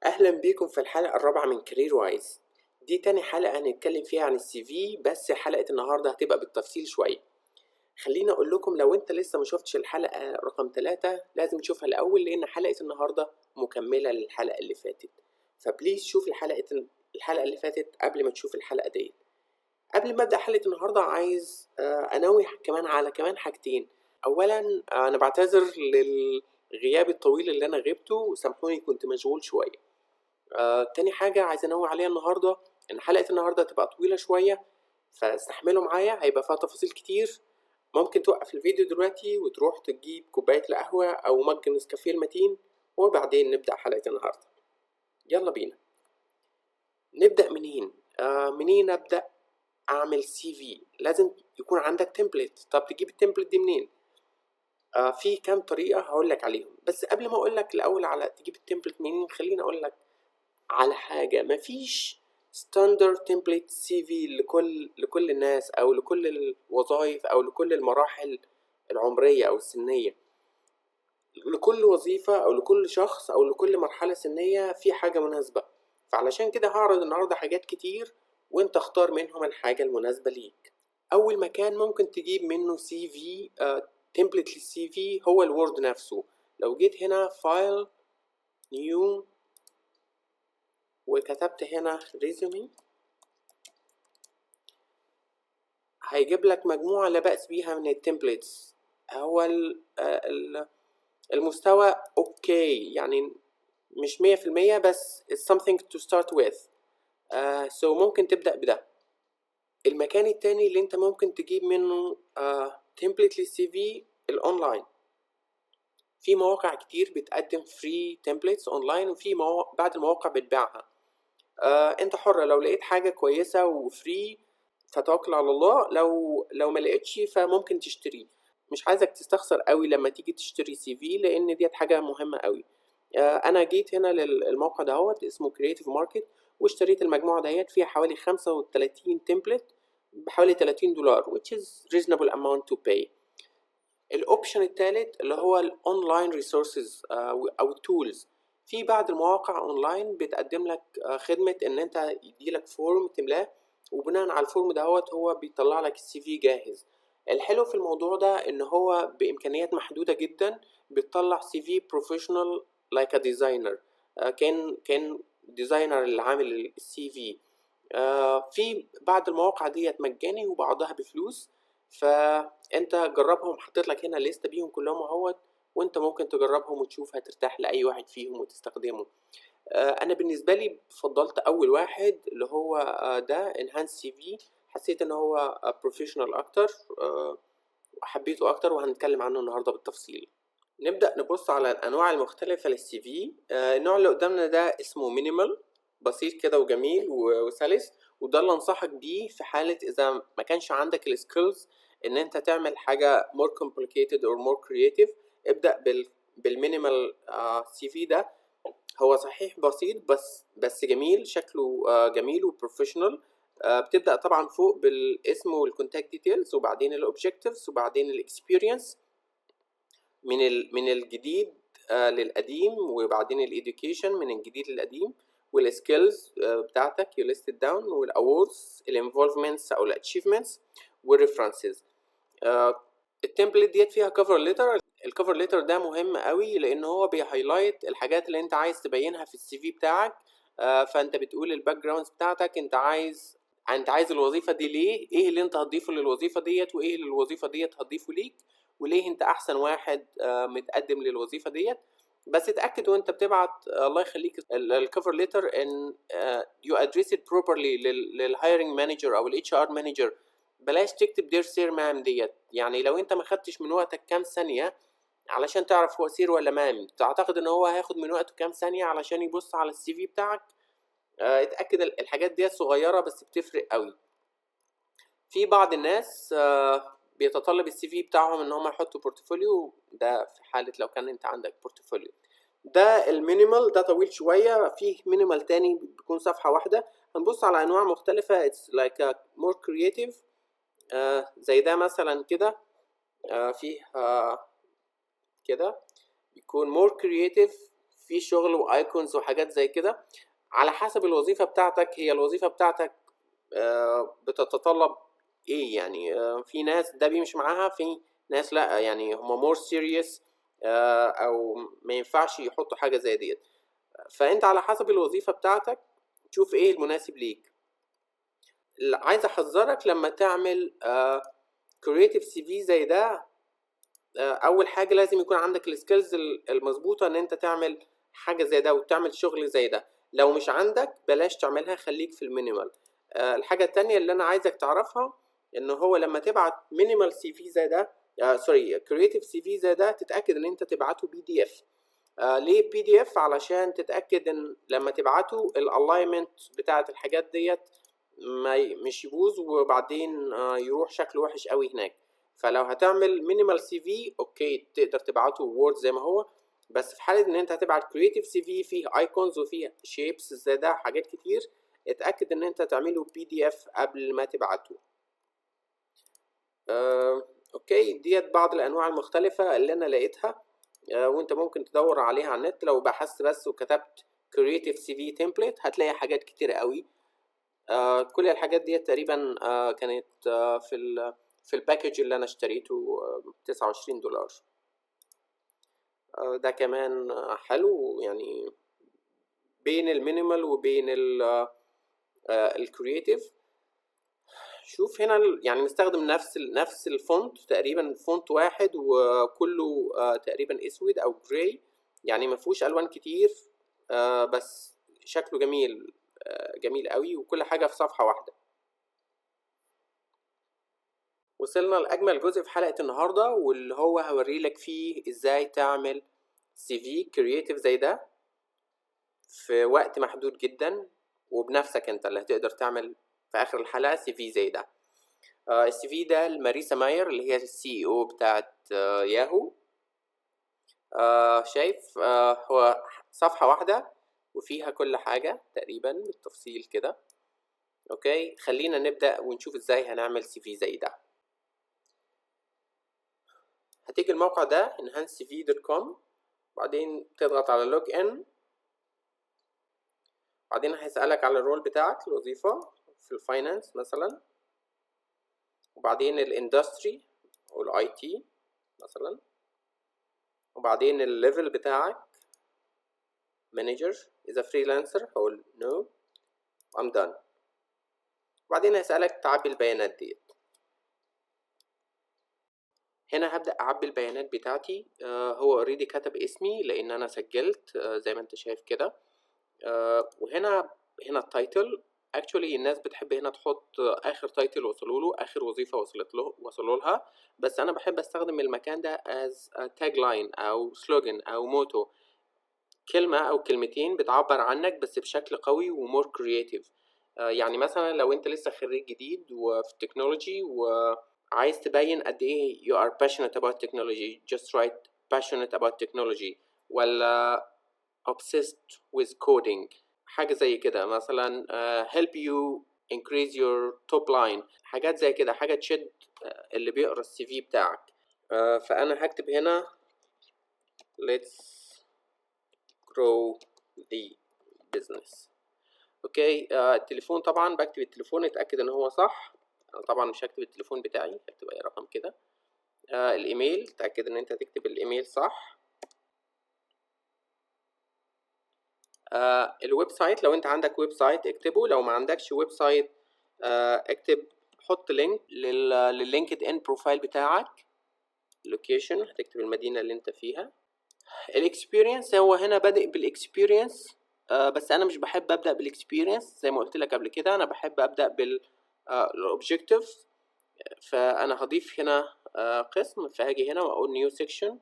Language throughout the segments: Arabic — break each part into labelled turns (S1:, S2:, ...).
S1: أهلا بيكم في الحلقة الرابعة من كارير وايز. دي تاني حلقة هنتكلم فيها عن السي في، بس حلقة النهاردة هتبقى بالتفصيل شوية. خليني أقول لكم لو أنت لسه ما شفتش الحلقة رقم 3 لازم تشوفها الأول، لأن حلقة النهاردة مكملة للحلقة اللي فاتت. فبليز شوف الحلقة اللي فاتت قبل ما تشوف الحلقة دي. قبل ما أبدأ حلقة النهاردة عايز أنوه كمان على حاجتين. أولا أنا بعتذر للغياب الطويل اللي أنا غبته، سامحوني كنت مشغول شوية. تاني حاجة عايز أنوه عليها النهاردة إن حلقة النهاردة هتبقى طويلة شوية، فاستحملوا معايا، هيبقى فيها تفاصيل كتير. ممكن توقف الفيديو دلوقتي وتروح تجيب كوباية القهوة أو مج نسكافيه المتين، وبعدين نبدأ حلقة النهاردة. يلا بينا. نبدأ منين؟ منين أبدأ أعمل سي في؟ لازم يكون عندك تمبلت. طب تجيب التمبلت دي منين؟ في كام طريقة هقولك عليهم، بس قبل ما أقولك الأول على تجيب التمبلت منين خليني أقولك على حاجة. مفيش ستاندرد تمبلت سي في لكل الناس او لكل الوظائف او لكل المراحل العمرية او السنية. لكل وظيفة او لكل شخص او لكل مرحلة سنية في حاجة مناسبة. فعلشان كده هعرض النهاردة حاجات كتير وانت اختار منهم الحاجة المناسبة ليك. اول مكان ممكن تجيب منه سي في تمبلت للسي في هو الوورد نفسه. لو جيت هنا فايل نيو وكتبت هنا ريزومي، هيجيب لك مجموعة لا بأس بيها من التمبلتس. هو المستوى اوكي، يعني مش 100%، بس it's something to start with. so ممكن تبدأ بده. المكان التاني اللي انت ممكن تجيب منه تمبلت للسي في الاونلاين. في مواقع كتير بتقدم فري تمبلتس اونلاين، وفي بعض المواقع بتبيعها. انت حر، لو لقيت حاجة كويسة وفري فتوكل على الله، لو ما لقيتش فممكن تشتريه. مش عايزك تستخسر قوي لما تيجي تشتري سي في، لان ديت حاجة مهمة قوي. انا جيت هنا للموقع دهوت اسمه كرييتيف ماركت، واشتريت المجموعة دهيت فيها حوالي 35 تمبلت بحوالي $30 which is reasonable amount to pay. الاوبشن الثالث اللي هو الاونلاين ريسورسز او التولز. في بعض المواقع اونلاين بتقدم لك خدمه ان انت يديلك فورم تملاه، وبناء على الفورم دهوت هو بيطلع لك السي في جاهز. الحلو في الموضوع ده ان هو بامكانيات محدوده جدا بتطلع سي في بروفيشنال لايك ا ديزاينر. كان ديزاينر اللي عامل السي في. في بعض المواقع ديت مجاني وبعضها بفلوس، فانت جربهم. حطيت لك هنا لستة بيهم كلهم اهوت، وانت ممكن تجربهم وتشوف هترتاح لاي واحد فيهم وتستخدمه. انا بالنسبه لي فضلت اول واحد اللي هو ده انهانس سي في. حسيت ان هو بروفيشنال اكتر، وحبيته اكتر، وهنتكلم عنه النهارده بالتفصيل. نبدأ نبص على الأنواع المختلفة للسي في. النوع اللي قدامنا ده اسمه مينيمال، بسيط كده وجميل وسلس، وده اللي أنصحك بيه في حالة إذا ما كانش عندك السكيلز إن أنت تعمل حاجة more complicated or more creative. ابدأ بالمينيمال سي في ده. هو صحيح بسيط بس جميل، شكله جميل وبروفيشنال. بتبدأ طبعا فوق بالاسم والكونتاكت ديتيلز، وبعدين الأوبجكتيفز، وبعدين الإكسبيرينس من الجديد للقديم، وبعدين الإديوكيشن من الجديد للقديم، والسكيلز بتاعتك you listed down، والأوردز، الانفولفمنتس أو الاتشيفمنتس، والريفرنسز. التمبلت ديت فيها كفر ليتر. الكفر ليتر ده مهم قوي لأن هو بيهايلايت الحاجات اللي أنت عايز تبينها في السي في بتاعك. فأنت بتقول الباك جراوندز بتاعتك، أنت عايز الوظيفة دي ليه، ايه اللي انت هتضيفه للوظيفة ديت، وايه اللي الوظيفة ديت هتضيفه ليك، وليه انت احسن واحد متقدم للوظيفة ديت. بس اتأكد وانت بتبعت الله يخليك الكفر ليتر ان you address it properly للهايرنج مانجر او الاتش ار مانجر. بلاش تكتب دير سير مام ديت. يعني لو انت ما خدتش من وقتك كام ثانية علشان تعرف هو سير ولا مام، تعتقد ان هو هياخد من وقته كام ثانية علشان يبص على السي في بتاعك؟ اتأكد الحاجات ديت صغيرة بس بتفرق قوي. في بعض الناس بيتطلب السي في بتاعهم ان هم يحطوا بورتفوليو، ده في حالة لو كان انت عندك بورتفوليو. ده المينيمال، ده طويل شوية. فيه مينيمال تاني بيكون صفحة واحدة. هنبص على انواع مختلفة. it's like a more creative. زي ده مثلا كده. فيه كده بيكون more creative في شغل وايكونز وحاجات زي كده على حسب الوظيفة بتاعتك. هي الوظيفة بتاعتك بتتطلب ايه يعني. في ناس ده بيمشي معاها، في ناس لا، يعني هم more serious او ما ينفعش يحطوا حاجة زي ديت. فانت على حسب الوظيفة بتاعتك تشوف ايه المناسب ليك. عايز احذرك لما تعمل creative CV زي ده، اول حاجة لازم يكون عندك السكيلز المظبوطة ان انت تعمل حاجة زي ده وتعمل شغل زي ده. لو مش عندك بلاش تعملها، خليك في المينيمال. الحاجة التانية اللي انا عايزك تعرفها ان هو لما تبعت مينيمال سي في زي ده، سوري كرييتيف سي في زي ده، تتأكد ان انت تبعته PDF. ليه PDF؟ علشان تتأكد ان لما تبعته الالاينمنت بتاعت الحاجات ديت مش يبوظ وبعدين يروح شكله وحش قوي هناك. فلو هتعمل مينيمال سي في اوكي تقدر تبعته وورد زي ما هو، بس في حالة ان انت هتبعت كرييتيف سي في فيه ايكونز وفيه شيبس زي ده حاجات كتير، اتأكد ان انت تعمله PDF قبل ما تبعته. اوكي، ديت بعض الانواع المختلفة اللي انا لقيتها، وانت ممكن تدور عليها على النت. لو بحثت بس وكتبت creative CV template هتلاقي حاجات كتير قوي. كل الحاجات دي تقريبا كانت في الباكج اللي انا اشتريته $29. ده كمان حلو يعني، بين المينيمال وبين الكرييتيف. شوف هنا يعني مستخدم نفس الفونت تقريبا، فونت واحد وكله تقريبا اسود او جراي، يعني ما فيهوش الوان كتير، بس شكله جميل، جميل قوي، وكل حاجه في صفحه واحده. وصلنا لأجمل جزء في حلقة النهاردة، واللي هو هوريلك فيه ازاي تعمل CV كرييتيف زي ده في وقت محدود جدا، وبنفسك انت اللي هتقدر تعمل في آخر الحلقة CV زي ده. الCV ده لماريسا ماير اللي هي CEO بتاعت ياهو. شايف هو صفحة واحدة وفيها كل حاجة تقريبا بالتفصيل كده. اوكي، خلينا نبدأ ونشوف ازاي هنعمل CV زي ده. هتيجي الموقع ده enhancecv.com، بعدين تضغط على لوج ان، بعدين هيسألك على الرول بتاعك، الوظيفة في الفاينانس مثلا، وبعدين الاندستري او الاي تي مثلا، وبعدين الليفل بتاعك مانجر. اذا فريلانسر هقول نو I'm done. وبعدين هيسألك تعبي البيانات ديت. هنا هبدأ أعبي البيانات بتاعتي. هو اوريدي كتب اسمي لأن أنا سجلت زي ما أنت شايف كده. وهنا التايتل. actually الناس بتحب هنا تحط آخر تايتل وصلوا له، آخر وظيفة وصلوا لها، بس أنا بحب أستخدم المكان ده as a tagline أو slogan أو موتو، كلمة أو كلمتين بتعبر عنك بس بشكل قوي ومور creative. يعني مثلا لو أنت لسه خريج جديد وفي التكنولوجي وعايز تبين قد إيه you are passionate about technology, just write passionate about technology، ولا obsessed with coding، حاجة زي كده مثلا. help you increase your top line، حاجات زي كده، حاجة تشد اللي بيقرأ السي في بتاعك. فأنا هكتب هنا let's grow the business. اوكي، التليفون طبعا بكتب التليفون، اتأكد ان هو صح. أنا طبعا مش هكتب التليفون بتاعي، هكتب اي رقم كده. الايميل، تأكد ان انت تكتب الايميل صح. الويب سايت، لو انت عندك ويب سايت اكتبه، لو ما عندكش ويب سايت اكتب، حط لينك لللينكد ان بروفايل بتاعك. لوكيشن، هتكتب المدينة اللي انت فيها. الاكسبيرينس، هو هنا بادئ بالاكسبيرينس، بس انا مش بحب ابدا بالاكسبيرينس زي ما قلت لك قبل كده، انا بحب ابدا بالاوبجكتيف. فانا هضيف هنا قسم، فهاجي هنا واقول نيو سيكشن.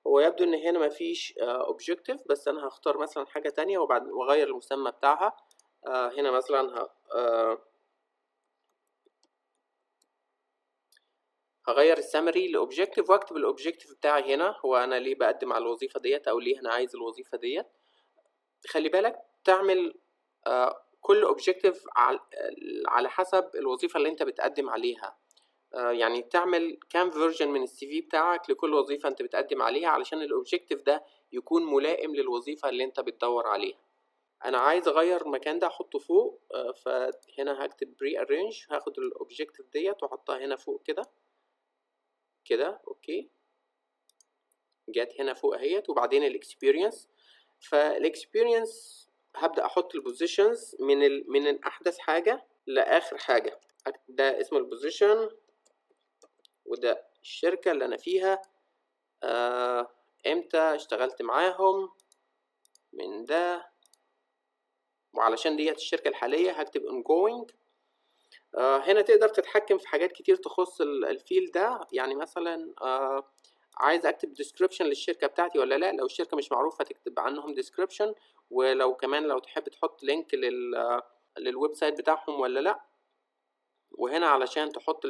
S1: هو يبدو ان هنا مفيش اوبجكتيف، بس انا هختار مثلا حاجة تانية واغير المسمى بتاعها. هنا مثلا هغير السمري لاوبجكتيف واكتب الاوبجكتيف بتاعي هنا، هو انا ليه بقدم على الوظيفة ديت او ليه انا عايز الوظيفة ديت. خلي بالك تعمل كل اوبجكتيف على حسب الوظيفة اللي انت بتقدم عليها. يعني تعمل كام فيرجن من السي في بتاعك لكل وظيفة انت بتقدم عليها، علشان الاوبجكتيف ده يكون ملائم للوظيفة اللي انت بتدور عليها. انا عايز اغير المكان ده احطه فوق، فهنا هكتب rearrange، هاخد الاوبجكتيف ديت واحطها هنا فوق كده كده. اوكي، جت هنا فوق اهيت. وبعدين الاكسبيرينس، فالاكسبيرينس هبدأ احط البوزيشنز من احدث حاجة لاخر حاجة. ده اسم البوزيشن، وده الشركة اللي انا فيها، امتى اشتغلت معاهم، من ده. وعلشان ديت الشركة الحالية هكتب ongoing. هنا تقدر تتحكم في حاجات كتير تخص الفيل ده. يعني مثلا عايز اكتب description للشركة بتاعتي ولا لا. لو الشركة مش معروفة تكتب عنهم description، ولو كمان لو تحب تحط لينك للويب سايت بتاعهم ولا لا. وهنا علشان تحط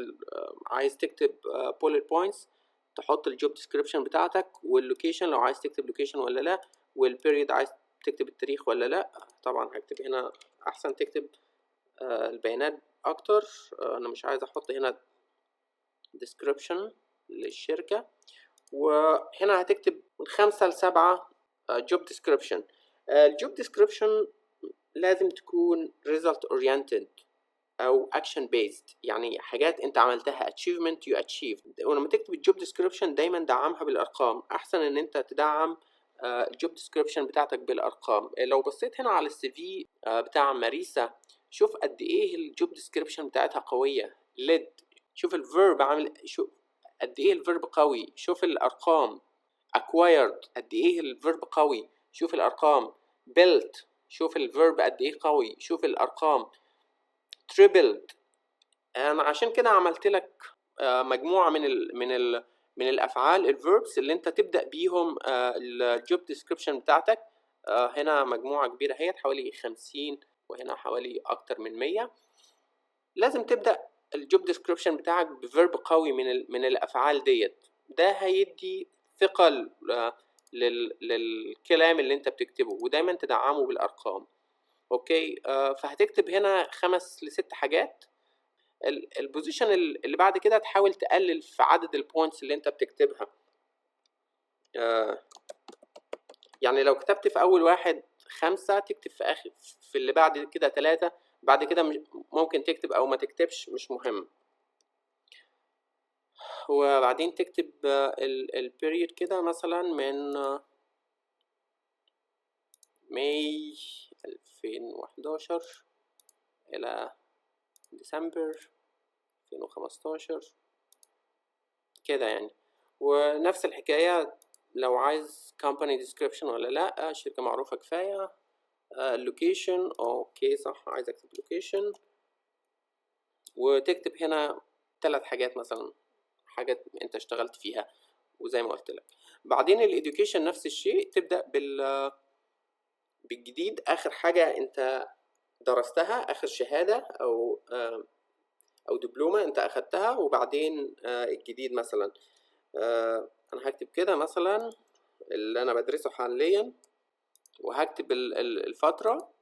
S1: عايز تكتب bullet points، تحط الجوب description بتاعتك، واللوكيشن لو عايز تكتب لوكيشن ولا لا، والبيريود عايز تكتب التاريخ ولا لا. طبعا هكتب هنا احسن تكتب البيانات اكتر. انا مش عايز احط هنا description للشركة. وهنا هتكتب من 5 ل7 job description. الجوب description لازم تكون result oriented او action based، يعني حاجات انت عملتها achievement you achieved. ولما تكتب الجوب description دايما دعمها بالارقام. احسن ان انت تدعم الجوب description بتاعتك بالارقام. لو بصيت هنا على السي في بتاع ماريسا، شوف قد ايه الجوب description بتاعتها قوية. led، شوف الفيرب عامل، شوف قد ايه الفيرب قوي. شوف الارقام. acquired، قد ايه الفيرب قوي، شوف الارقام. built، شوف الفيرب قد ايه قوي، شوف الارقام. tripled، انا عشان كده عملت لك مجموعة من الافعال الفيربس اللي انت تبدأ بيهم الجوب ديسكريبشن بتاعتك. هنا مجموعة كبيرة هي حوالي 50، وهنا حوالي اكتر من 100. لازم تبدأ الجوب ديسكريبشن بتاعك بفيرب قوي من الافعال ديت. ده هيدي ثقة للكلام اللي انت بتكتبه، ودايما تدعمه بالارقام. اوكي، فهتكتب هنا 5 ل6 حاجات. البوزيشن اللي بعد كده تحاول تقلل في عدد البوينتس اللي انت بتكتبها. يعني لو كتبت في اول واحد 5، تكتب في اخر في اللي بعد كده 3. بعد كده ممكن تكتب او ما تكتبش، مش مهم. وبعدين تكتب البيريود كده مثلا من ماي 2011 الى ديسمبر 2015 كده يعني. ونفس الحكاية لو عايز company description ولا لا، شركة معروفة كفاية. location، اوكي صح، عايز اكتب location. وتكتب هنا 3 حاجات مثلا، حاجات انت اشتغلت فيها وزي ما قلت لك. بعدين الاديوكيشن نفس الشيء، تبدأ بالجديد، اخر حاجة انت درستها، اخر شهادة او دبلومة انت اخدتها. وبعدين الجديد مثلا انا هكتب كده مثلا اللي انا بدرسه حاليا، وهكتب الفترة.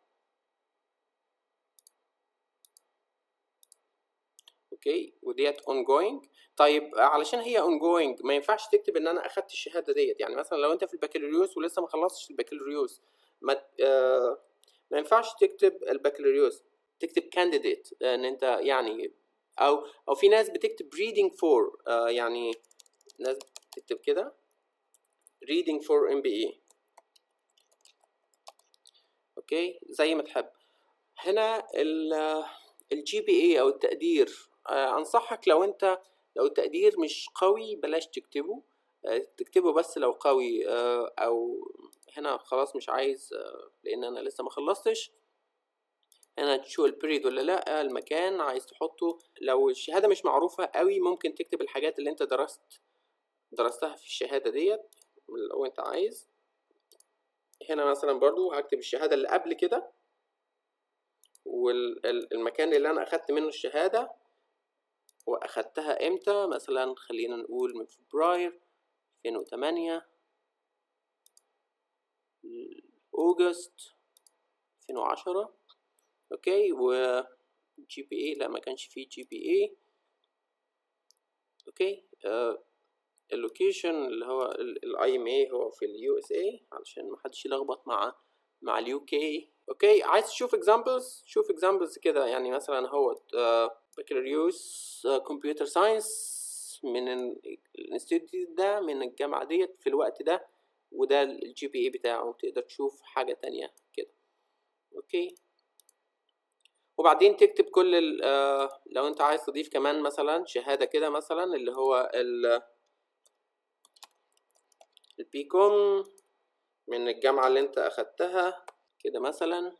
S1: اوكي، وديت ongoing. طيب علشان هي ongoing ما ينفعش تكتب ان انا اخدت الشهادة ديت. يعني مثلا لو انت في البكالوريوس ولسه ما خلصتش البكالوريوس، ما ينفعش تكتب البكالوريوس، تكتب candidate. ان انت يعني او في ناس بتكتب reading for، يعني ناس بتكتب كده reading for MBA. اوكي، زي ما تحب. هنا الجي بي اي او التقدير، انصحك لو التقدير مش قوي بلاش تكتبه. تكتبه بس لو قوي. او هنا خلاص مش عايز، لان انا لسه ما خلصتش. هنا تشوف البريد ولا لا، المكان عايز تحطه. لو الشهادة مش معروفة قوي ممكن تكتب الحاجات اللي انت درستها في الشهادة ديت لو انت عايز. هنا مثلا برضو هكتب الشهادة اللي قبل كده، والمكان اللي انا اخدت منه الشهادة واخدتها امتى. مثلا خلينا نقول من فبراير 2008 اوغست 2010. اوكي، و جي بي اي لا، ما كانش فيه جي بي اي. اوكي، اللوكيشن اللي هو الاي ام اي هو في اليو اس اي علشان محدش يلخبط مع اليو كي. اوكي، عايز تشوف اكزامبلز، شوف اكزامبلز كده. يعني مثلا هو بكالوريوس كمبيوتر ساينس من الانستيتيوت ده، من الجامعة ديت في الوقت ده، وده الجي بي اي بتاعه. تقدر تشوف حاجة تانية كده. اوكي، وبعدين تكتب كل لو انت عايز تضيف كمان مثلا شهادة كده، مثلا اللي هو البيكوم من الجامعة اللي انت اخدتها كده مثلا،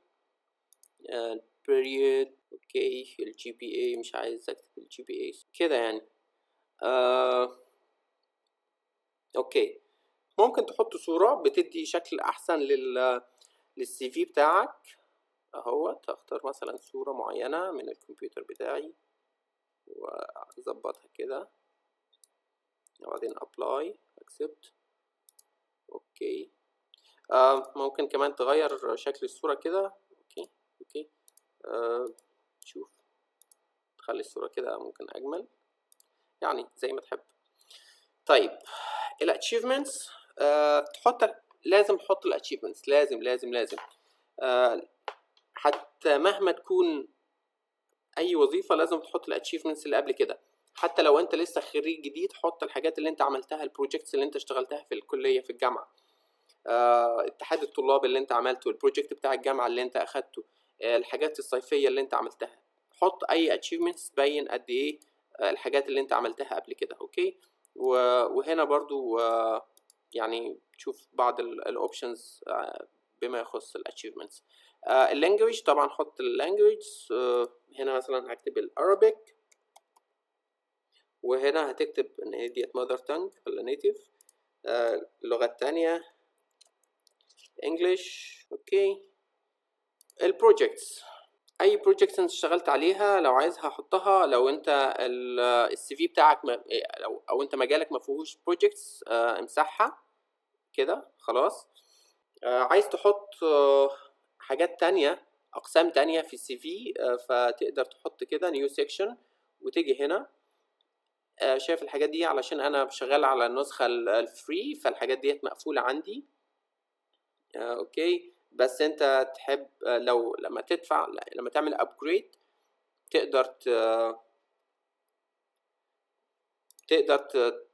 S1: period. اوكي، الجي بي اي مش عايز اكتب الجي بي اي كده يعني. اوكي، ممكن تحط صورة بتدي شكل احسن للسي في بتاعك. اهوت هختار مثلا صورة معينة من الكمبيوتر بتاعي واظبطها كده، وبعدين apply accept. اوكي، ممكن كمان تغير شكل الصورة كده. اوكي شوف، تخلي الصورة كده ممكن اجمل، يعني زي ما تحب. طيب الاتشيفمنتس، لازم تحط الاتشيفمنتس، لازم حتى مهما تكون اي وظيفة لازم تحط الاتشيفمنتس اللي قبل كده. حتى لو انت لسه خريج جديد، حط الحاجات اللي انت عملتها، البروجكتس اللي انت اشتغلتها في الكلية في الجامعة، اتحاد الطلاب اللي انت عملته، البروجكت بتاع الجامعة اللي انت اخدته، الحاجات الصيفية اللي انت عملتها. حط اي اتشيفمنتس تبين قد ايه الحاجات اللي انت عملتها قبل كده. اوكي، وهنا برضو يعني تشوف بعض الاوبشنز بما يخص الاتشيفمنتس. اللانجويج طبعا حط اللانجويج. هنا مثلا هكتب الارابيك، وهنا هتكتب ان هي ديت ماذر تانج ولا نيتيف. اللغة التانية انجلش. اوكي، البروجكتس، اي بروجكتس انت اشتغلت عليها لو عايزها حطها. لو انت السي في بتاعك او انت مجالك ما فيهوش بروجكتس، امسحها كده خلاص. عايز تحط حاجات تانية، اقسام تانية في السي في، فتقدر تحط كده نيو سيكشن وتيجي هنا. شايف الحاجات دي علشان انا شغال على النسخة الفري، فالحاجات ديت مقفولة عندي. اوكي، بس انت تحب لو لما تدفع، لما تعمل ابجريد تقدر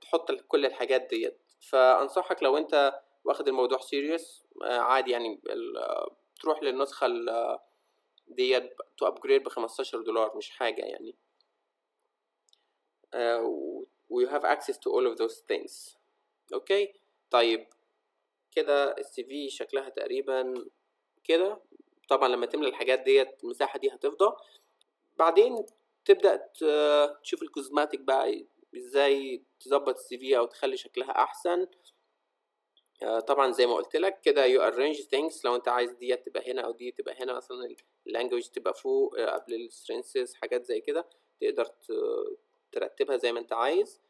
S1: تحط كل الحاجات ديت. فانصحك لو انت واخد الموضوع سيريس، عادي يعني تروح للنسخة ديت تو ابجريد $15، مش حاجة يعني. we have access to all of those things. اوكي، طيب كده السي في شكلها تقريبا كده. طبعا لما تملى الحاجات ديت المساحة دي هتفضى. بعدين تبدأ تشوف الكوزماتيك بقى، ازاي تظبط السي في او تخلي شكلها احسن. طبعا زي ما قلت لك كده you arrange things. لو انت عايز دي تبقى هنا او دي تبقى هنا، مثلا اللانجوج تبقى فوق قبل السترينسز، حاجات زي كده تقدر ترتبها زي ما انت عايز.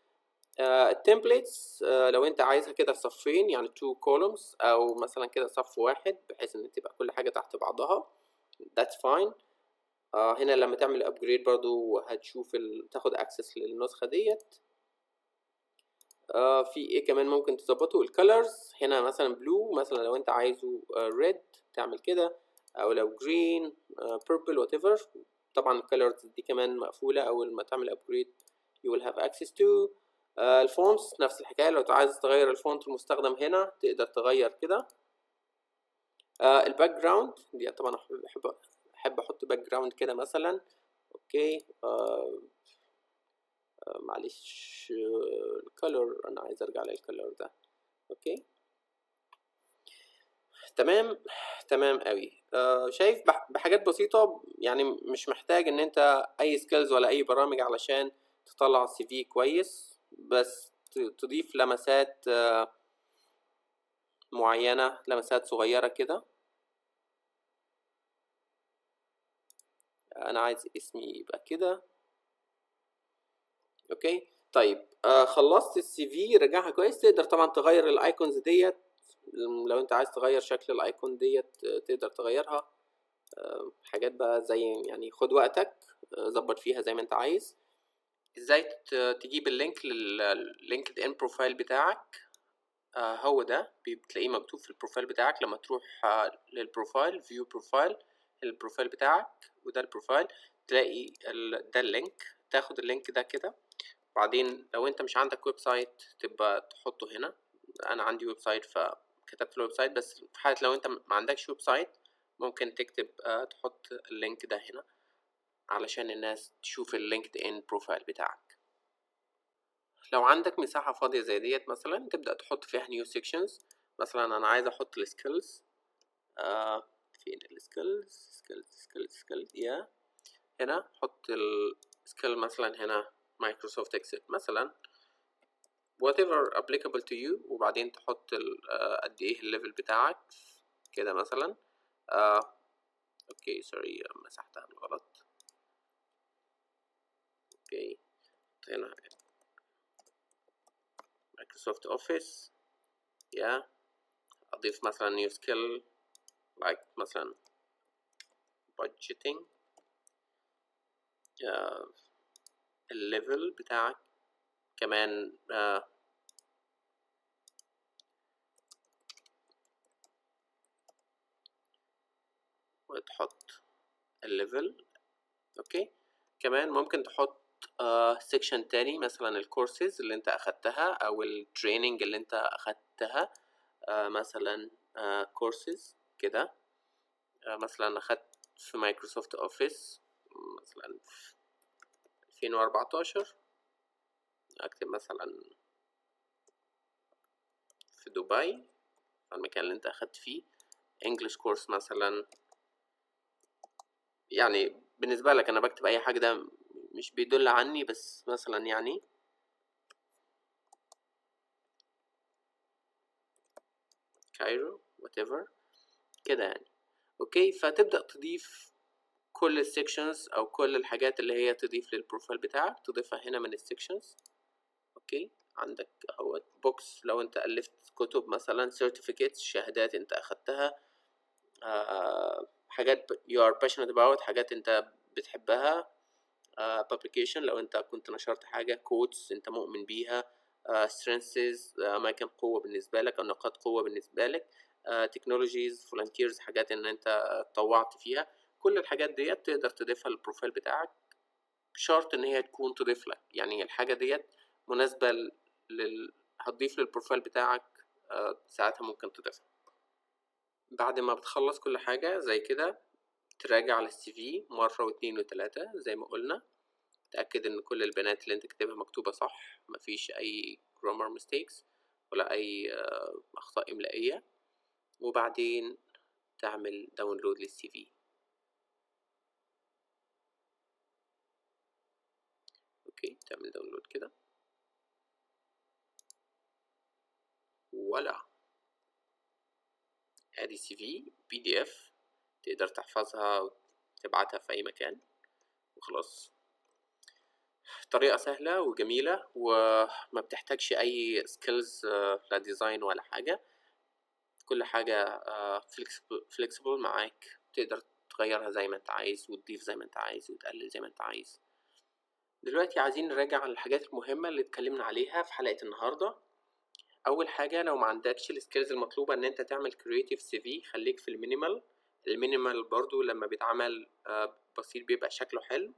S1: التمبليتس لو انت عايزها كده صفين، يعني 2 columns، او مثلا كده صف واحد بحيث ان تبقى كل حاجة تحت بعضها، that's fine. هنا لما تعمل ابجريد برضو هتشوف تاخد اكسس للنسخة ديت. في ايه كمان ممكن تظبطه؟ الكالرز هنا مثلا بلو، مثلا لو انت عايزه ريد تعمل كده، او لو جرين بيربل وات ايفر. طبعا الكالرز دي كمان مقفولة، اول ما تعمل ابجريد you will have access to. الفونتس نفس الحكاية، لو عايز تغير الفونت المستخدم هنا تقدر تغير كده. الباك جراوند دي طبعا احب احط باك جراوند كده مثلا. اوكي، معلش الكالر انا عايز ارجع للكالر ده. اوكي تمام قوي. شايف بحاجات بسيطة يعني، مش محتاج ان انت اي سكيلز ولا اي برامج علشان تطلع سي في كويس، بس تضيف لمسات معينة، لمسات صغيرة كده. انا عايز اسمي يبقى كده. اوكي طيب، خلصت السي في، رجعها كويس. تقدر طبعا تغير الايكونز ديت، لو انت عايز تغير شكل الايكون ديت تقدر تغيرها. حاجات بقى زي يعني خد وقتك، ظبط فيها زي ما انت عايز. ازاي تجيب اللينك لللينكد ان بروفايل بتاعك. هو ده بتلاقيه مكتوب في البروفايل بتاعك. لما تروح للبروفايل فيو بروفايل البروفايل بتاعك، وده البروفايل، تلاقي ده اللينك. تاخد اللينك ده كده، بعدين لو انت مش عندك ويب سايت تبقى تحطه هنا. انا عندي ويب سايت فكتبت الويب سايت، بس في حالة لو انت ما عندكش ويب سايت ممكن تكتب تحط اللينك ده هنا علشان الناس تشوف اللينكد ان بروفايل بتاعك. لو عندك مساحة فاضية زي ديت مثلا تبدأ تحط فيها نيو سيكشنز. مثلا انا عايز احط السكيلز. فين السكيلز؟ سكيلز يا هنا. حط السكيل مثلا هنا مايكروسوفت اكسل مثلا whatever applicable to you، وبعدين تحط قد ايه الليفل بتاعك كده مثلا. اوكي سوري مسحتها بالغلط. اوكي هنا مايكروسوفت اوفيس يا اضيف مثلا new skill like مثلا budgeting. الليفل بتاعك كمان وتحط الليفل. اوكي كمان ممكن تحط سيكشن تاني مثلا الكورسز اللي انت اخدتها او التريننج اللي انت اخدتها. مثلا كورسز كده. مثلا اخدت في مايكروسوفت اوفيس مثلا في 2014. اكتب مثلا في دبي المكان اللي انت اخدت فيه انجلش كورس مثلا. يعني بالنسبة لك انا بكتب اي حاجة، ده مش بيدل عني، بس مثلا يعني كايرو whatever كده يعني. اوكي فتبدأ تضيف كل السيكشنز او كل الحاجات اللي هي تضيف للبروفايل بتاعك تضيفها هنا من السيكشنز. اوكي عندك اهو بوكس لو انت الفت كتب مثلا certificates شهادات انت اخدتها. حاجات you are passionate about، حاجات انت بتحبها. publication لو انت كنت نشرت حاجة. quotes انت مؤمن بيها. strengths اماكن قوة بالنسبة لك او نقاط قوة بالنسبة لك. technologies volunteers حاجات ان انت اتطوعت فيها. كل الحاجات ديت تقدر تضيفها للبروفايل بتاعك بشرط ان هي تكون تضيف لك، يعني الحاجة ديت مناسبة هتضيف للبروفايل بتاعك. ساعتها ممكن تضيفها. بعد ما بتخلص كل حاجة زي كده تراجع على السي في مرة واثنين وثلاثة زي ما قلنا. تأكد ان كل البيانات اللي انت كاتبها مكتوبة صح، مفيش اي grammar mistakes ولا اي اخطاء املائية. وبعدين تعمل داونلود للسي في. اوكي تعمل داونلود كده ولا ادي سي في PDF تقدر تحفظها وتبعتها في اي مكان وخلاص. طريقة سهلة وجميلة وما بتحتاجش اي سكيلز لا ديزاين ولا حاجة. كل حاجة flexible معاك، تقدر تغيرها زي ما انت عايز وتضيف زي ما انت عايز وتقلل زي ما انت عايز. دلوقتي عايزين نراجع على الحاجات المهمة اللي اتكلمنا عليها في حلقة النهاردة. اول حاجة لو ما عندكش السكيلز المطلوبة ان انت تعمل creative CV خليك في المينيمال برضو لما بيتعمل بسيط بيبقى شكله حلو.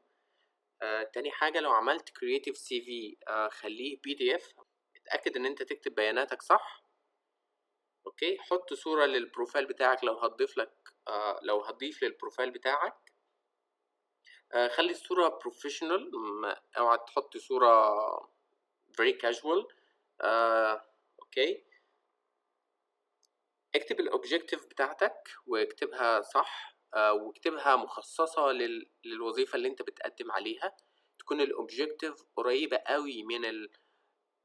S1: تاني حاجة لو عملت creative CV خليه PDF. اتأكد ان انت تكتب بياناتك صح. اوكي حط صورة للبروفايل بتاعك لو هتضيف لك لو هتضيف للبروفايل بتاعك. خلي الصورة بروفيشنال، اوعى تحط صورة very casual. اوكي اكتب الاوبجيكتيف بتاعتك واكتبها صح. واكتبها مخصصة للوظيفة اللي انت بتقدم عليها. تكون الاوبجيكتيف قريبة قوي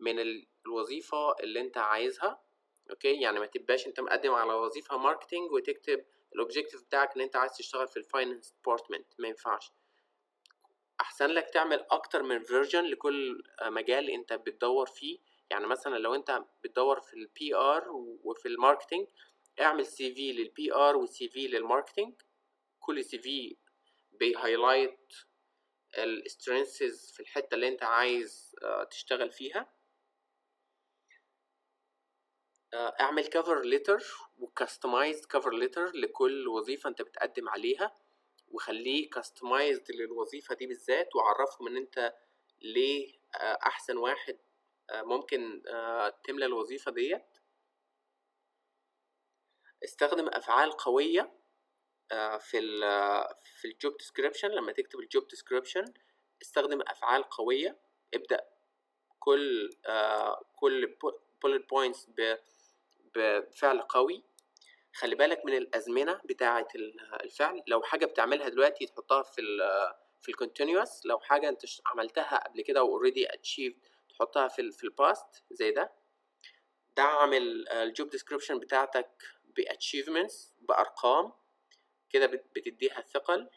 S1: من الوظيفة اللي انت عايزها. اوكي يعني ما تبقاش انت مقدم على وظيفة ماركتينج وتكتب الاوبجيكتيف بتاعك ان انت عايز تشتغل في الفاينانس ديبارتمنت، ما ينفعش. احسن لك تعمل اكتر من فيرجن لكل مجال انت بتدور فيه. يعني مثلا لو انت بتدور في البي ار وفي الماركتينج اعمل CV للبي ار وCV للماركتينج. كل CV بيهايلايت السترينثز في الحتة اللي انت عايز تشتغل فيها. اعمل كفر ليتر وكاستمايزد كفر ليتر لكل وظيفة انت بتقدم عليها، وخليه كاستمايزد للوظيفة دي بالذات، وعرفهم ان انت ليه احسن واحد ممكن تملى الوظيفة ديت. استخدم افعال قوية في الجوب ديسكريبشن. لما تكتب الجوب ديسكريبشن استخدم افعال قوية. ابدأ كل bullet points بفعل قوي. خلي بالك من الازمنه بتاعه الفعل. لو حاجه بتعملها دلوقتي تحطها في الكونتينوس، لو حاجه انت عملتها قبل كده واوريدي اتشيفد تحطها في الباست زي ده. دعم الجوب ديسكريبشن بتاعتك باتشيفمنتس، بارقام كده بتديها ثقل.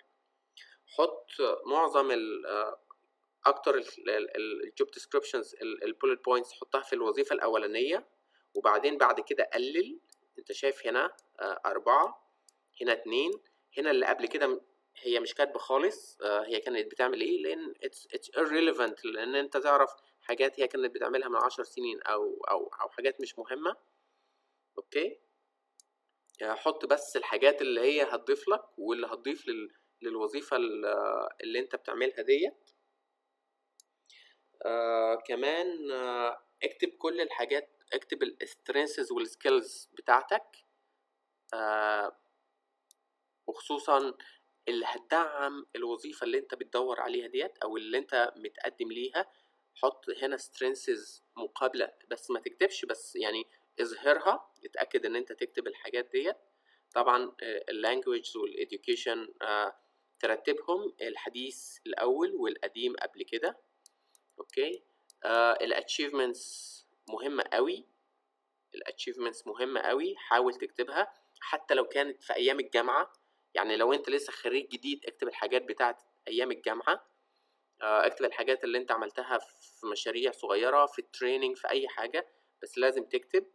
S1: حط معظم اكتر الجوب ديسكريبشنز البولت بوينتس حطها في الوظيفه الاولانيه، وبعدين بعد كده قلل. انت شايف هنا 4، هنا 2، هنا اللي قبل كده هي مش كاتبه خالص هي كانت بتعمل ايه، لان it's irrelevant، لان انت تعرف حاجات هي كانت بتعملها من 10 سنين او حاجات مش مهمه. اوكي، حط بس الحاجات اللي هي هتضيف لك واللي هتضيف للوظيفه اللي انت بتعملها ديت. كمان اكتب كل الحاجات، اكتب السترينثز والسكيلز بتاعتك، وخصوصا اللي هتدعم الوظيفة اللي انت بتدور عليها ديت او اللي انت متقدم ليها. حط هنا strengths مقابلة، بس ما تكتبش بس، يعني اظهرها. اتأكد ان انت تكتب الحاجات ديت. طبعا اللانجويج والإديوكيشن ترتبهم الحديث الاول والقديم قبل كده. اوكي، الاتشيفمنتس مهمة قوي، الاتشيفمنتس مهمة قوي، حاول تكتبها حتى لو كانت في ايام الجامعة. يعني لو انت لسه خريج جديد اكتب الحاجات بتاعت ايام الجامعة. اكتب الحاجات اللي انت عملتها في مشاريع صغيرة، في التريننج، في اي حاجة، بس لازم تكتب.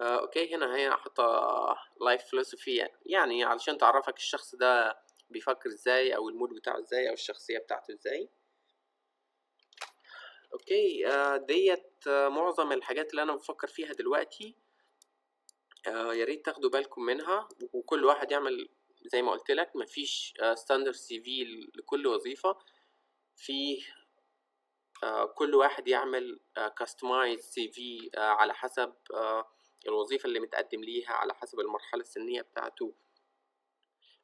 S1: اوكي، هنا هي حاطة لايف فلسفي، يعني علشان تعرفك الشخص ده بيفكر ازاي، او المود بتاعه ازاي، او الشخصية بتاعته ازاي. اوكي، ديت معظم الحاجات اللي انا بفكر فيها دلوقتي. يا ريت تاخدوا بالكم منها، وكل واحد يعمل زي ما قلت لك. مفيش ستاندرد سي في لكل وظيفة. في كل واحد يعمل كاستمايز سي في على حسب الوظيفة اللي متقدم ليها، على حسب المرحلة السنية بتاعته.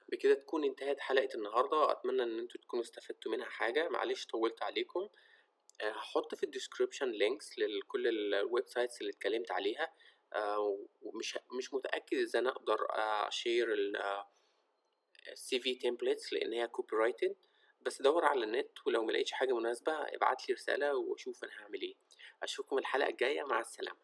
S1: بكده تكون انتهت حلقة النهاردة. اتمنى ان انتوا تكونوا استفدتوا منها حاجة. معلش طولت عليكم. هحط في الديسكريبشن لينكس لكل الويب سايتس اللي اتكلمت عليها. ومش متأكد اذا انا اقدر اشير السي في تمبلتس لان هي كوبي رايتد، بس دور على النت، ولو ملقتش حاجة مناسبة ابعت لي رسالة واشوف انا هعمل ايه. اشوفكم الحلقة الجاية، مع السلامة.